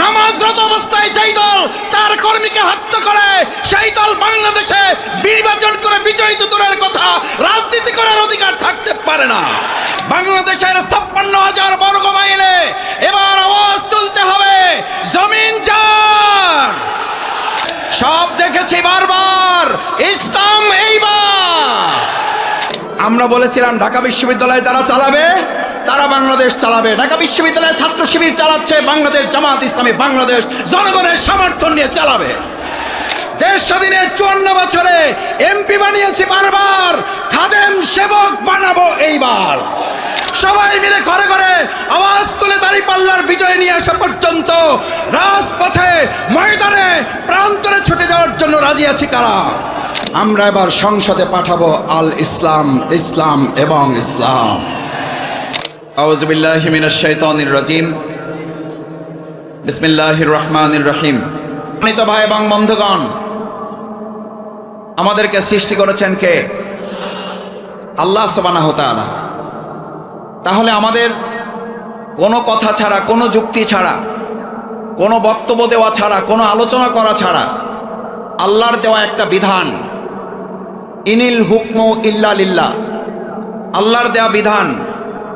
নামাজরত অবস্থায় যেই দল তার কর্মীকে হত্যা করে সেই দল বাংলাদেশে নির্বাচন করে বিজয়ী দূরের কথা রাজনীতি করার অধিকার থাকতে পারে না। বাংলাদেশের ৫৬,০০০ বর্গ মাইলে এবার আওয়াজ তুলতে হবে জমিন যার। সব দেখেছি বারবার, ইসলাম এইবার। আমরা বলেছিলাম ঢাকা বিশ্ববিদ্যালয় তারা চালাবে, তারা বাংলাদেশ চালাবে। ঢাকা বিশ্ববিদ্যালয়ের ছাত্র শিবির চালাচ্ছে, বাংলাদেশ জামাত ইসলামী বাংলাদেশ জনগণের সমর্থন নিয়ে চালাবে। দেশ স্বাধীনের ৫৪ বছরে এমপি বানিয়েছি বারবার, খাদেম সেবক বানাবো এইবার। সবাই মিলে ঘরে ঘরে আওয়াজ তুলে দাঁড়িপাল্লার বিজয় নিয়ে আসা পর্যন্ত রাজপথে ময়দানে প্রান্তরে ছুটে যাওয়ার জন্য রাজি আছি কারা? আমরা এবার সংসদে পাঠাবো আল ইসলাম, ইসলাম এবং ইসলাম। আউযু বিল্লাহি মিনাশ শাইতানির রাজিম। বিসমিল্লাহির রহমানির রহিম। সম্মানিত ভাই এবং বন্ধুগণ, আমাদেরকে সৃষ্টি করেছেন কে? আল্লাহ সুবহানাহু ওয়া তাআলা। তাহলে আমাদের কোনো কথা ছাড়া, কোনো যুক্তি ছাড়া, কোনো বক্তব্য দেওয়া ছাড়া, কোনো আলোচনা করা ছাড়া আল্লাহর দেওয়া একটা বিধান, ইনিল হুকমু ইল্লা লিল্লাহ, আল্লাহর দেওয়া বিধান,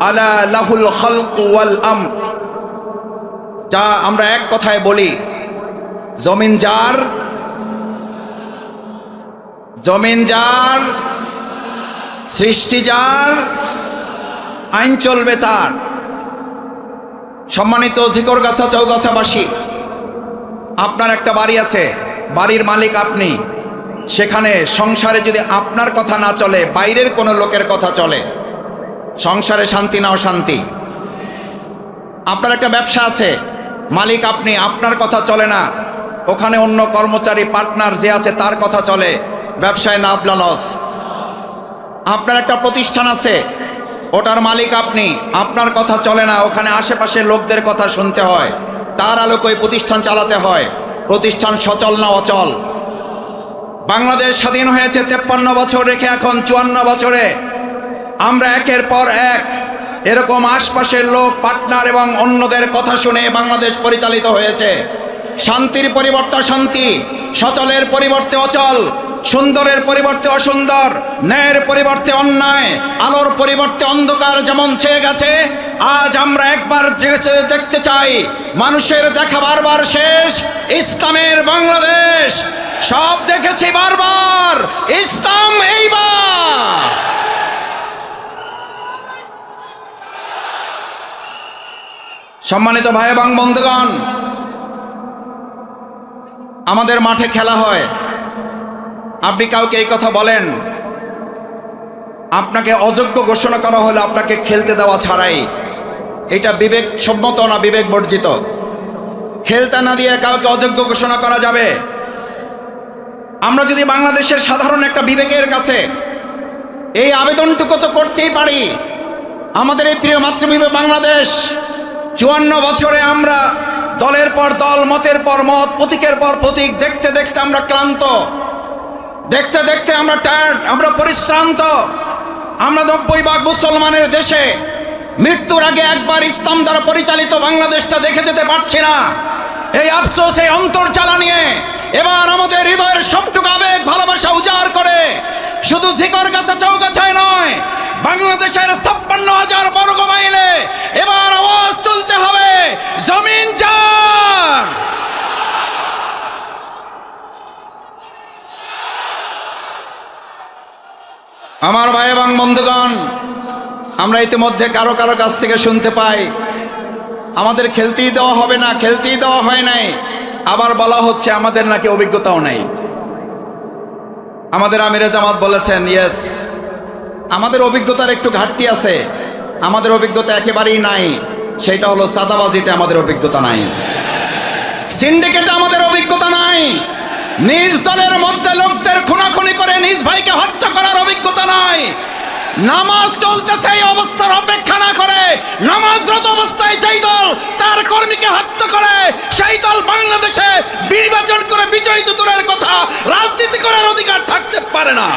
আলা লাহুল খালকু ওয়াল আমর, যা আমরা এক কথায় বলি জমিন যার, জমিন যার, সৃষ্টি যার, আইন চলবে তার। সম্মানিত ঝিকরগাছা চৌগাছাবাসী, আপনার একটা বাড়ি আছে, বাড়ির মালিক আপনি। সেখানে সংসারে যদি আপনার কথা না চলে, বাইরের কোনো লোকের কথা চলে, সংসারে শান্তি না অশান্তি। আপনার একটা ব্যবসা আছে, মালিক আপনি, আপনার কথা চলে না, ওখানে অন্য কর্মচারী পার্টনার যে আছে তার কথা চলে, ব্যবসায় লাভ লস। আপনার একটা প্রতিষ্ঠান আছে, ওটার মালিক আপনি, আপনার কথা চলে না, ওখানে আশেপাশের লোকদের কথা শুনতে হয়, তার আলোকে ওই প্রতিষ্ঠান চালাতে হয়। প্রতিষ্ঠান সচল না অচল। বাংলাদেশ স্বাধীন হয়েছে ৫৩ বছর রেখে, এখন ৫৪ বছরে আমরা একের পর এক এরকম আশপাশের লোক, পার্টনার এবং অন্যদের কথা শুনে বাংলাদেশ পরিচালিত হয়েছে। শান্তির পরিবর্তে অশান্তি, সচলের পরিবর্তে অচল, সুন্দরের পরিবর্তে অসুন্দর, ন্যায়ের পরিবর্তে অন্যায়, আলোর পরিবর্তে অন্ধকার যেমন ছেয়ে গেছে, আজ আমরা একবার দেখতে চাই মানুষের দেখা বারবার শেষ, ইসলামের বাংলাদেশ। সব দেখেছি বারবার, ইসলাম এইবার। সম্মানিত ভাই এবং বন্ধুগণ, আমাদের মাঠে খেলা হয়, আপনি কাউকে এই কথা বলেন, আপনাকে অযোগ্য ঘোষণা করা হলে আপনাকে খেলতে দেওয়া ছাড়াই, এটা বিবেক সম্মত না বিবেক বর্জিত? খেলতে না দিয়ে কাউকে অযোগ্য ঘোষণা করা যাবে? আমরা যদি বাংলাদেশের সাধারণ একটা বিবেকের কাছে এই আবেদনটুকু তো করতেই পারি, আমাদের এই প্রিয় মাতৃভূমি বাংলাদেশ ৫৪ বছরে আমরা দলের পর দল, মতের পর মত, প্রতীকের পর প্রতীক দেখতে দেখতে আমরা ক্লান্ত, দেখতে দেখতে আমরা টায়ার্ড, আমরা পরিশ্রান্ত। আমরা ৯০ ভাগ মুসলমানের দেশে মৃত্যুর আগে একবার ইসলাম দ্বারা পরিচালিত বাংলাদেশটা দেখে যেতে পারছি না। এই আফসোস, এই অন্তর্জালা নিয়ে এবার আমাদের হৃদয়ের সবটুকু আবেগ, ভালোবাসা উজাড় করে শুধু ঝিকরগাছা চৌগাছায় নয়, বাংলাদেশের ৫৬,০০০ বর্গ মাইলে এবার আওয়াজ তুলতে হবে জমিন যার। আমার ভাই এবং বন্ধুগণ, আমরা ইতিমধ্যে কারো কারো কাছ থেকে শুনতে পাই আমাদের খেলতেই দেওয়া হবে না, খেলতেই দেওয়া হয় নাই। আবার বলা হচ্ছে আমাদের নাকি অভিজ্ঞতাও নাই। আমাদের আমিরে জামাত বলেছেন, ইয়েস, আমাদের অভিজ্ঞতার একটু ঘাটতি আছে, আমাদের অভিজ্ঞতা একেবারেই নাই। সেটা হলো চাঁদাবাজিতে আমাদের অভিজ্ঞতা নাই, সিন্ডিকেটে আমাদের অভিজ্ঞতা নাই, নিজ দলের মধ্যে লোকদের খুনাখুনি করে নিজ ভাইকে হত্যা করার অভিজ্ঞতা নাই। নামাজ চলতেছে এই অবস্থার অপেক্ষা না করে নামাজরত অবস্থায় যেই দল তার কর্মীকে হত্যা করে সেই দল বাংলাদেশে নির্বাচন করে বিজয়ী দূরের কথা রাজনীতি করার অধিকার থাকতে পারে না।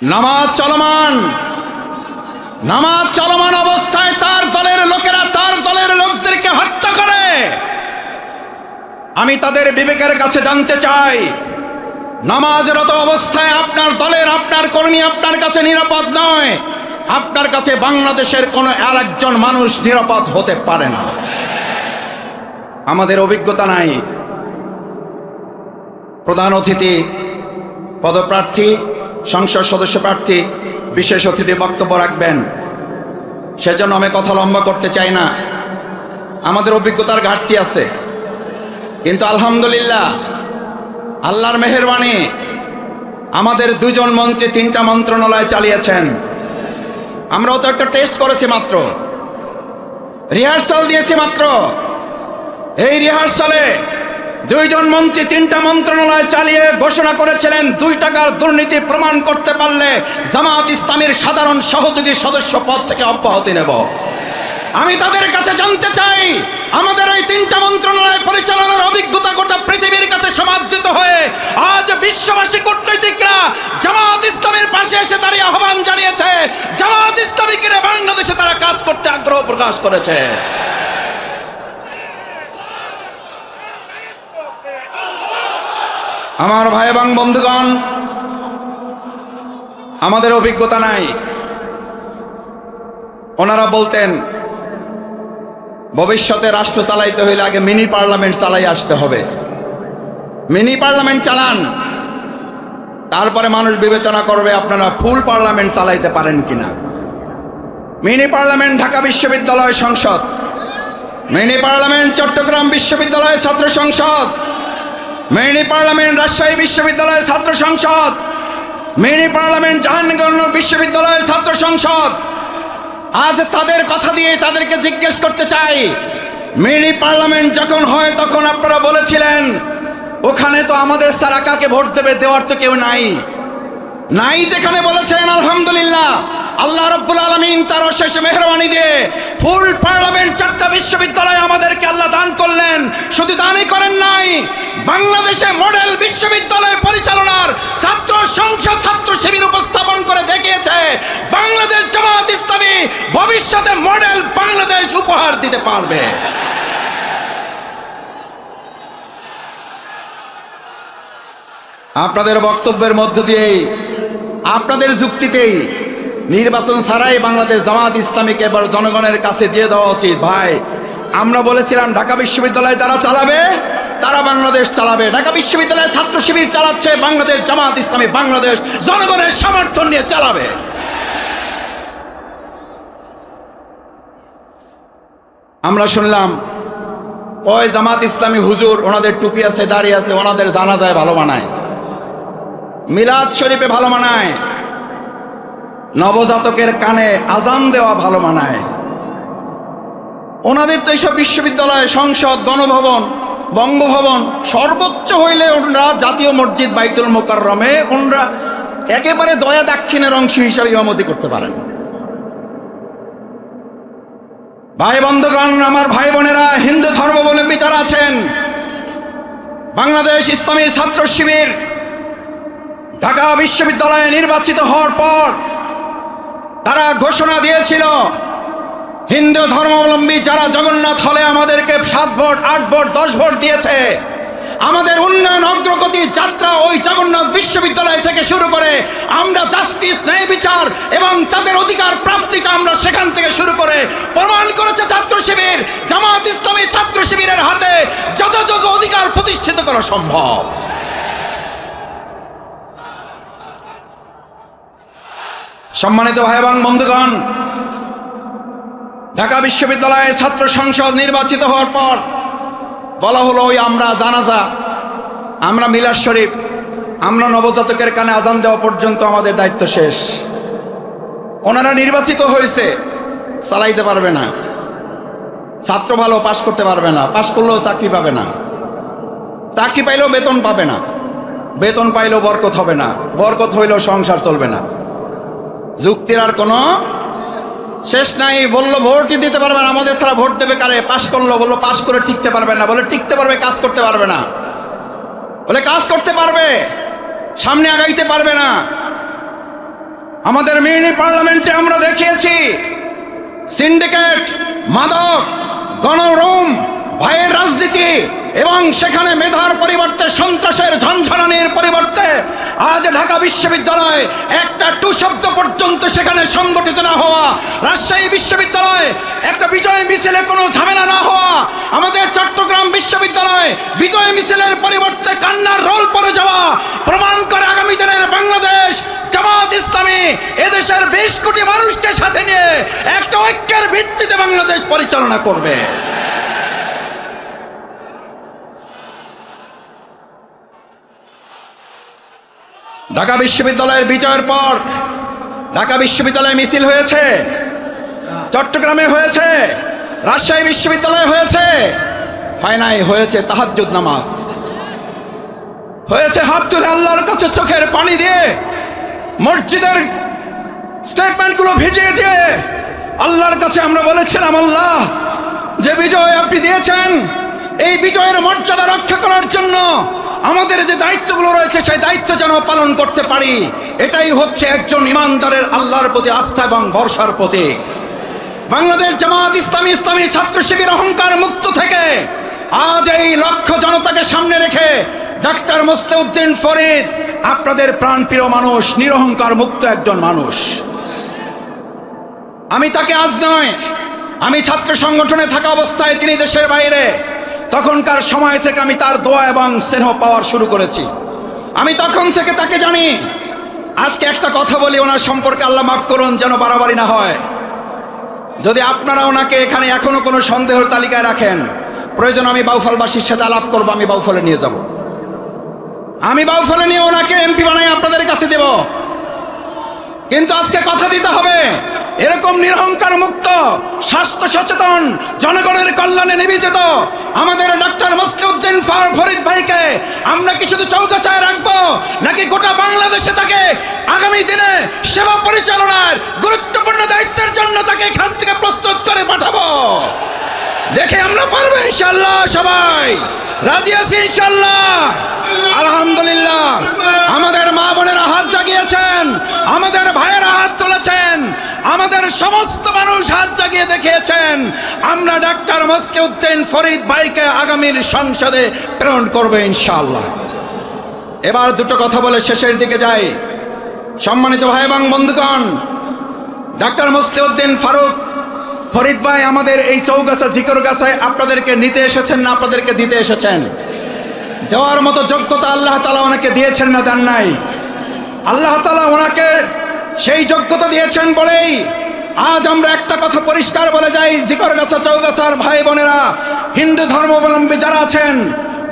নামাজ চলমান, নামাজ চলমান অবস্থায় তার দলের লোকেরা তার দলের লোকদেরকে হত্যা করে। আমি তাদের বিবেকের কাছে জানতে চাই, নামাজরত অবস্থায় আপনার দলের আপনার কর্মী আপনার কাছে নিরাপদ নয়, আপনার কাছে বাংলাদেশের কোনো আরেকজন মানুষ নিরাপদ হতে পারে না। আমাদের অভিজ্ঞতা নাই। প্রধান অতিথি, পদপ্রার্থী, সংসদ সদস্য প্রার্থী, বিশেষ অতিথি বক্তব্য রাখবেন, সেজন্য আমি কথা লম্বা করতে চাই না। আমাদের অভিজ্ঞতার ঘাটতি আছে, কিন্তু আলহামদুলিল্লাহ আল্লাহর মেহেরবানি আমাদের দুজন মন্ত্রী 3টা মন্ত্রণালয় চালিয়েছেন। আমরাও তো একটা টেস্ট করেছি মাত্র, রিহার্সাল দিয়েছি মাত্র। এই রিহার্সালে 2 জন মন্ত্রী 3টা মন্ত্রণালয় চালিয়ে ঘোষণা করেছিলেন 2 টাকার দুর্নীতি প্রমাণ করতে পারলে জামাত ইসলামীর সাধারণ সহযোগী সদস্য পদ থেকে অব্যাহতি নেব। আমি তাদের কাছে জানতে চাই, আমাদের এই 3টা মন্ত্রণালয় পরিচালনার অভিজ্ঞতা গোটা পৃথিবীর কাছে সমাদৃত হয়ে আজ বিশ্ববাসী কূটনীতিকরা জামাত ইসলামের পাশে এসে দাঁড়িয়ে আহ্বান জানিয়েছে, জামাত ইসলামীকে নিয়ে বাংলাদেশে তারা কাজ করতে আগ্রহ প্রকাশ করেছে। আমার ভাই এবং বন্ধুগণ, আমাদের অভিজ্ঞতা নাই। ওনারা বলতেন ভবিষ্যতে রাষ্ট্র চালাইতে হইলে আগে মিনি পার্লামেন্ট চালাই আসতে হবে। মিনি পার্লামেন্ট চালান, তারপরে মানুষ বিবেচনা করবে আপনারা ফুল পার্লামেন্ট চালাইতে পারেন কিনা। মিনি পার্লামেন্ট ঢাকা বিশ্ববিদ্যালয় সংসদ, মিনি পার্লামেন্ট চট্টগ্রাম বিশ্ববিদ্যালয় ছাত্র সংসদ, মিনি পার্লামেন্ট রাজশাহী বিশ্ববিদ্যালয় ছাত্র সংসদ, মিনি পার্লামেন্ট জাহাঙ্গীরনগর বিশ্ববিদ্যালয় ছাত্র সংসদ। আজ তাদের কথা দিয়ে তাদেরকে জিজ্ঞেস করতে চাই, মিনি পার্লামেন্ট যখন হয় তখন আপনারা বলেছিলেন ওখানে তো আমাদের ছাড়া কাকে ভোট দেবে, দেওয়ার তো কেউ নাই। নাই যেখানে বলেছেন, আলহামদুলিল্লাহ আল্লাহ রাব্বুল আলামিন তার অশেষ মেহেরবানি দিয়ে ফুল পার্লামেন্ট 4টা বিশ্ববিদ্যালয় আমাদেরকে আল্লাহ দান করলেন। শুধু দানই করেন নাই, বাংলাদেশে মডেল বিশ্ববিদ্যালয় পরিচালনার ছাত্র সংসদ ছাত্র শিবির উপস্থাপন করে দেখিয়েছে বাংলাদেশ জামাত ইসলামী ভবিষ্যতে মডেল বাংলাদেশ উপহার দিতে পারবে। আপনাদের বক্তব্যের মধ্য দিয়েই, আপনাদের যুক্তিতেই নির্বাচন ছাড়াই বাংলাদেশ জামাত ইসলামীকে এবার জনগণের কাছে দিয়ে দেওয়া উচিত। ভাই, আমরা বলেছিলাম ঢাকা বিশ্ববিদ্যালয় তারা চালাবে, তারা বাংলাদেশ চালাবে। ঢাকা বিশ্ববিদ্যালয়ের ছাত্র শিবির চালাচ্ছে, বাংলাদেশ জামাত ইসলামী বাংলাদেশ জনগণের সমর্থন নিয়ে চালাবে। আমরা শুনলাম ওই জামাত ইসলামী হুজুর, ওনাদের টুপি আছে, দাড়ি আছে, ওনাদের জানাজায় ভালো মানায়, মিলাদ শরীফে ভালো মানায়, নবজাতকের কানে আজান দেওয়া ভালো মানায়। ওনাদের তো এইসব বিশ্ববিদ্যালয়, সংসদ, গণভবন, বঙ্গভবন, সর্বোচ্চ হইলে ওনারা জাতীয় মসজিদ বাইতুল মোকাররমে ওনারা একেবারে দয়া দাক্ষিণের অংশ হিসাবে ইমামতি করতে পারেন। ভাই বন্ধুগণ, আমার ভাই বোনেরা, হিন্দু ধর্মাবলম্বী যারা আছেন, বাংলাদেশ ইসলামী ছাত্র শিবির ঢাকা বিশ্ববিদ্যালয়ে নির্বাচিত হওয়ার পর তারা ঘোষণা দিয়েছিল হিন্দু ধর্মাবলম্বী যারা জগন্নাথ হলে আমাদেরকে 7 ভোট, 8 ভোট, 10 ভোট দিয়েছে, আমাদের উন্নয়ন অগ্রগতি যাত্রা ওই জগন্নাথ বিশ্ববিদ্যালয় থেকে শুরু করে আমরা জাস্টিস, ন্যায় বিচার এবং তাদের অধিকার প্রাপ্তিটা আমরা সেখান থেকে শুরু করে প্রমাণ করেছে ছাত্র শিবির। জামাত ইসলামী ছাত্র শিবিরের হাতে যথাযোগ্য অধিকার প্রতিষ্ঠিত করা সম্ভব। সম্মানিত ভাই এবং বন্ধুগণ, ঢাকা বিশ্ববিদ্যালয়ে ছাত্র সংসদ নির্বাচিত হওয়ার পর বলা হলো ওই আমরা জানাজা, আমরা মিলাদ শরীফ, আমরা নবজাতকের কানে আজান দেওয়া পর্যন্ত আমাদের দায়িত্ব শেষ। ওনারা নির্বাচিত হয়েছে, চালাইতে পারবে না। ছাত্র ভালো, পাশ করতে পারবে না, পাশ করলেও চাকরি পাবে না, চাকরি পাইলেও বেতন পাবে না, বেতন পাইলেও বরকত হবে না, বরকত হইলেও সংসার চলবে না। যুক্তির আর কোনো শেষ নাই। বললো ভোটই দিতে পারবে না, আমাদের ছাড়া ভোট দেবে কারে? পাশ করলো, বললো পাশ করে টিকতে পারবে না, বলে টিকতে পারবে, কাজ করতে পারবে না, বলে কাজ করতে পারবে, সামনে আগাইতে পারবে না। আমাদের মিনি পার্লামেন্টে আমরা দেখিয়েছি সিন্ডিকেট, মাদক, গণরুম, ভয়ের রাজনীতি এবং সেখানে মেধার পরিবর্তে সন্ত্রাসের ঝঞ্ঝানির পরিবর্তে আজ ঢাকা বিশ্ববিদ্যালয় একটা টু শব্দ পর্যন্ত সেখানে সংগঠিত না হওয়া, রাজশাহী বিশ্ববিদ্যালয় একটা বিজয় মিছিলে কোনো ঝামেলা না হওয়া, আমাদের চট্টগ্রাম বিশ্ববিদ্যালয় বিজয় মিছিলের পরিবর্তে কান্নার রোল পড়ে যাওয়া প্রমাণ করে আগামী দিনের বাংলাদেশ জামাত ইসলামী এদেশের 20 কোটি মানুষকে সাথে নিয়ে একটা ঐক্যের ভিত্তিতে বাংলাদেশ পরিচালনা করবে। ঢাকা বিশ্ববিদ্যালয়ের বিজয়ের পর ঢাকা বিশ্ববিদ্যালয়ে মিছিল হয়েছে, চট্টগ্রামে হয়েছে, রাজশাহী বিশ্ববিদ্যালয়ে হয়েছে, হয় নাই হয়েছে তাহাজ্জুদ নামাজ, হয়েছে হাত তুলে আল্লাহর কাছে চোখের পানি দিয়ে মসজিদের স্টেটমেন্টগুলো ভিজিয়ে দিয়ে আল্লাহর কাছে আমরা বলেছিলাম, আল্লাহ যে বিজয় আপনি দিয়েছেন এই বিজয়ের মর্যাদা রক্ষা করার জন্য আমাদের যে দায়িত্বগুলো রয়েছে সেই দায়িত্ব যেন পালন করতে পারি। এটাই হচ্ছে একজন ইমানদারের আল্লাহর প্রতি আস্থা এবং ভরসার প্রতীক। বাংলাদেশ জামাত ইসলামী ইসলামী ছাত্র শিবির অহংকার মুক্ত থেকে আজ এই লক্ষ জনতাকে সামনে রেখে ডাক্তার মুসলিউদ্দিন ফরিদ আপনাদের প্রাণপ্রিয় মানুষ, নিরহংকার মুক্ত একজন মানুষ। আমি তাকে আজ নয়, আমি ছাত্র সংগঠনে থাকা অবস্থায় তিনি দেশের বাইরে, তখনকার সময় থেকে আমি তার দোয়া এবং স্নেহ পাওয়ার শুরু করেছি। আমি তখন থেকে তাকে জানি। আজকে একটা কথা বলি ওনার সম্পর্কে, আল্লাহ মাফ করুন যেন বাড়াবাড়ি না হয়। যদি আপনারা ওনাকে এখানে এখনো কোনো সন্দেহের তালিকায় রাখেন, প্রয়োজন আমি বাউফলবাসীর সাথে আলাপ করবো, আমি বাউফলে নিয়ে যাব, আমি বাউফলে নিয়ে ওনাকে এমপি বানাই আপনাদের কাছে দেব। কিন্তু আজকে কথা দিতে হবে, এরকম নিরহংকার মুক্ত, স্বাস্থ্য সচেতন, জনগণের কল্যাণে নিবেদিত আমাদের ডাক্তার মুসলিউদ্দিন ফরিদ ভাইকে আমরা কি শুধু চৌকাছায় রাখবো, নাকি গোটা বাংলাদেশে তাকে আগামী দিনে সেবা পরিচালনার গুরুত্বপূর্ণ দায়িত্বের জন্য তাকে এখান থেকে প্রস্তুত করে পাঠাবো? দেখে আমরা পারবো ইনশাল্লাহ। সবাই রাজি আছি ইনশাল্লাহ? আলহামদুলিল্লাহ। আমাদের মা বোনেরা হাত জাগিয়েছেন, আমাদের ভাইয়েরা হাত তুলেছেন, আমাদের সমস্ত মানুষ হাত জাগিয়ে দেখিয়েছেন। আমরা ডাক্তার মুসলিউদ্দিন ফরিদ ভাইকে আগামীর সংসদে প্রেরণ করবো ইনশাআল্লাহ। এবার দুটো কথা বলে শেষের দিকে যাই। সম্মানিত ভাই এবং বন্ধুগণ, ডাক্তার মুসলিউদ্দিন ফরিদ ভাই আমাদের এই চৌগাছা জিকরগাছায় আপনাদেরকে নিতে এসেছেন না আপনাদেরকে দিতে এসেছেন? দেওয়ার মতো যোগ্যতা আল্লাহ তাআলা ওনাকে দিয়েছেন না দেন নাই? আল্লাহ তাআলা ওনাকে সেই যোগ্যতা দিয়েছেন বলেই আজ আমরা একটা কথা পরিষ্কার বলে যাই, জিকরগাছা চৌগাছার ভাই বোনেরা, হিন্দু ধর্মাবলম্বী যারা আছেন,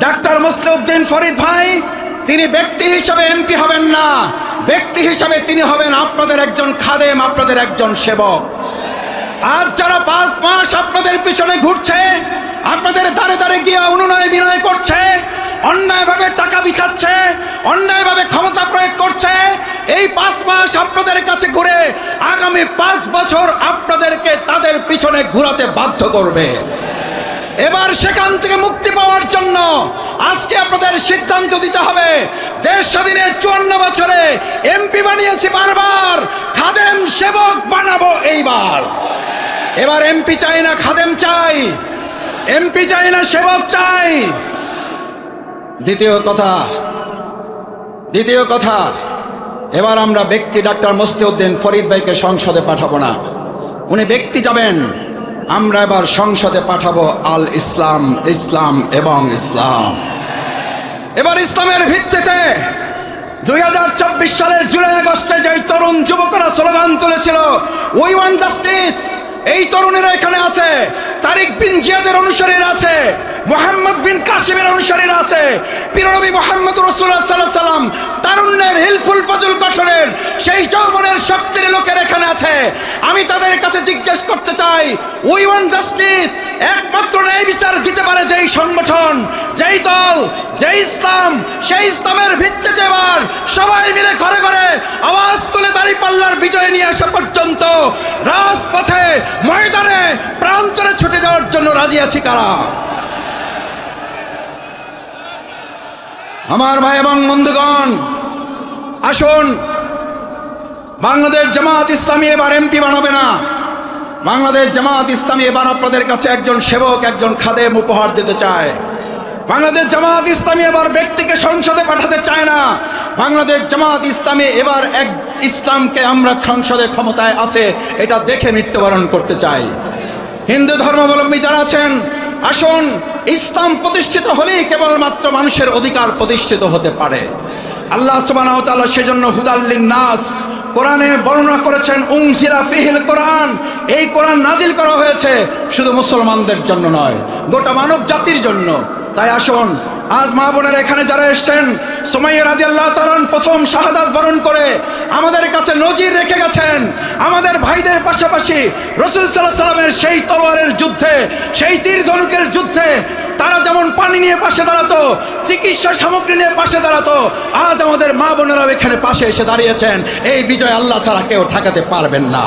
ডাক্তার মুসলিউদ্দিন ফরিদ ভাই তিনি ব্যক্তি হিসাবে এমপি হবেন না, ব্যক্তি হিসাবে তিনি হবেন আপনাদের একজন খাদেম, আপনাদের একজন সেবক। আজ যারা 5 মাস আপনাদের পিছনে ঘুরছে, আপনাদের দাঁড়ে দাঁড়ে গিয়ে অনুনয় বিনয় করছে, অন্যায়ভাবে টাকা বিছাচ্ছে, অন্যায়ভাবে ক্ষমতা প্রয়োগ করছে, এই 5 মাস আপনাদের কাছে ঘুরে আগামী 5 বছর আপনাদেরকে তাদের পিছনে ঘোরাতে বাধ্য করবে। এবার সেখান থেকে মুক্তি পাওয়ার জন্য আজকে আপনাদের সিদ্ধান্ত দিতে হবে। দেশ স্বাধীনের 54 বছরে এমপি বানিয়েছি বারবার, খাদেম সেবক বানাবো এইবার। এবার এমপি চাই না খাদেম চাই, এমপি চাই না সেবক চাই। দ্বিতীয় কথা, এবার আমরা ব্যক্তি ডাক্তার মুসলিউদ্দিন ফরিদ ভাইকে সংসদে পাঠাবো না, উনি ব্যক্তি যাবেন। আমরা এবার সংসদে পাঠাবো আল ইসলাম, ইসলাম এবং ইসলাম। এবার ইসলামের ভিত্তিতে 2024 সালের জুলাই আগস্টে যে তরুণ যুবকরা স্লোগান তুলেছিল উই ওয়ান্ট জাস্টিস, এই তরুণেরা এখানে আছে, তারিক বিন জিয়াদের অনুসারীরা আছে, মোহাম্মদ বিন কাসিমের অনুসারীরা আছে, প্রিয়নবী মুহাম্মদ রাসূলুল্লাহ সাল্লাল্লাহু আলাইহি ওয়াসাল্লাম তারুণ্যের হিলফুল পাজল গঠনের সেই যৌবনের শক্তির লোকের এখানে আছে। আমি তাদের কাছে জিজ্ঞেস করতে চাই, উই ওয়ান্ট জাস্টিস একমাত্র ন্যায় বিচার দিতে পারে যেই সংগঠন, যেই দল, যেই ইসলাম, সেই ইসলামের ভিত্তিতে এবার সবাই মিলে ঘরে ঘরে আওয়াজ তুলে দাঁড়িপাল্লার বিজয় নিয়ে আসা পর্যন্ত রাজপথে, ময়দানে, প্রান্তরে ছুটে যাওয়ার জন্য রাজি আছি কারা? আমার ভাই এবং বন্ধুগণ, আসুন বাংলাদেশ জামাত ইসলামী এবার এমপি বানাবে না। বাংলাদেশ জামাত ইসলামী এবার আপনাদের কাছে একজন সেবক, একজন খাদেম উপহার দিতে চায়। বাংলাদেশ জামাত ইসলামী এবার ব্যক্তিকে সংসদে পাঠাতে চায় না। বাংলাদেশ জামাত ইসলামী এবার এক ইসলামকে আমরা সংসদে ক্ষমতায় আছে এটা দেখে মৃত্যুবরণ করতে চাই। হিন্দু ধর্মাবলম্বী যারা আছেন, আসুন, ইসলাম প্রতিষ্ঠিত হলেই কেবলমাত্র মানুষের অধিকার প্রতিষ্ঠিত হতে পারে। আল্লাহ সুবহানাহু ওয়া তাআলা সেজন্য হুদাল লিন-নাস কোরআনে বর্ণনা করেছেন, উনজিলা ফিহিল কোরআন, এই কোরআন নাজিল করা হয়েছে শুধু মুসলমানদের জন্য নয়, গোটা মানব জাতির জন্য। তাই আসুন, আজ মা বোনেরা এখানে যারা এসেছেন, সুমাইয়া রাদিয়াল্লাহু তাআলা প্রথম শাহাদাত বরণ করে আমাদের কাছে নজির রেখে গেছেন। আমাদের ভাইদের পাশাপাশি রাসূল সাল্লাল্লাহু আলাইহি ওয়াসাল্লামের সেই তলোয়ারের যুদ্ধে, সেই তীর ধনুকের যুদ্ধে তারা যেমন পানি নিয়ে পাশে দাঁড়াতো, চিকিৎসা সামগ্রী নিয়ে পাশে দাঁড়াতো, আজ আমাদের মা বোনেরাও এখানে পাশে এসে দাঁড়িয়েছেন। এই বিজয় আল্লাহ ছাড়া কেউ ঠেকাতে পারবেন না।